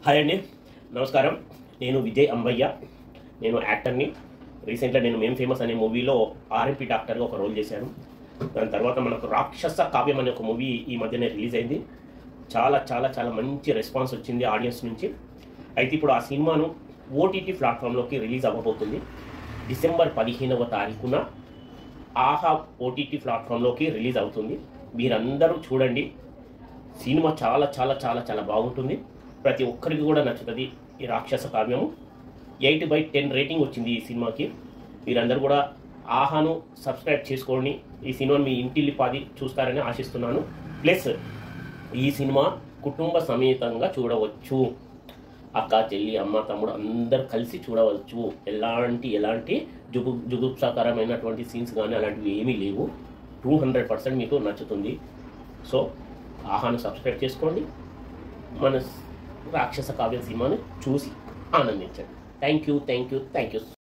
Hi అండి, నమస్కారం. నేను విజయ్ అంబయ్య. నేను యాక్టర్ని. రీసెంట్గా నేను మేం ఫేమస్ అనే మూవీలో ఆర్ఎంపీ డాక్టర్గా ఒక రోల్ చేశాను. దాని తర్వాత మనకు రాక్షస కావ్యం అనే ఒక మూవీ ఈ మధ్యనే రిలీజ్ అయింది. చాలా చాలా చాలా మంచి రెస్పాన్స్ వచ్చింది ఆడియన్స్ నుంచి. అయితే ఇప్పుడు ఆ సినిమాను ఓటీటీ ప్లాట్ఫామ్లోకి రిలీజ్ అవ్వబోతుంది. డిసెంబర్ 15వ తారీఖున ఆహా ఓటీటీ ప్లాట్ఫామ్లోకి రిలీజ్ అవుతుంది. మీరందరూ చూడండి. సినిమా చాలా చాలా చాలా చాలా బాగుంటుంది. ప్రతి ఒక్కరికి కూడా నచ్చుతుంది ఈ రాక్షస కావ్యము. 8/10 రేటింగ్ వచ్చింది ఈ సినిమాకి. మీరందరూ కూడా ఆహాను సబ్స్క్రైబ్ చేసుకోండి. ఈ సినిమాను మీ ఇంటిల్లిపాది చూస్తారని ఆశిస్తున్నాను. ప్లస్ ఈ సినిమా కుటుంబ సమేతంగా చూడవచ్చు. అక్క, చెల్లి, అమ్మ, తమ్ముడు అందరు కలిసి చూడవచ్చు. ఎలాంటి జుగుప్సాకరమైనటువంటి సీన్స్ కానీ అలాంటివి ఏమీ లేవు. 200% మీకు నచ్చుతుంది. సో ఆహాను సబ్స్క్రైబ్ చేసుకోండి. మన రాక్షస కావ్య సినిమాను చూసి ఆనందించండి. Thank you.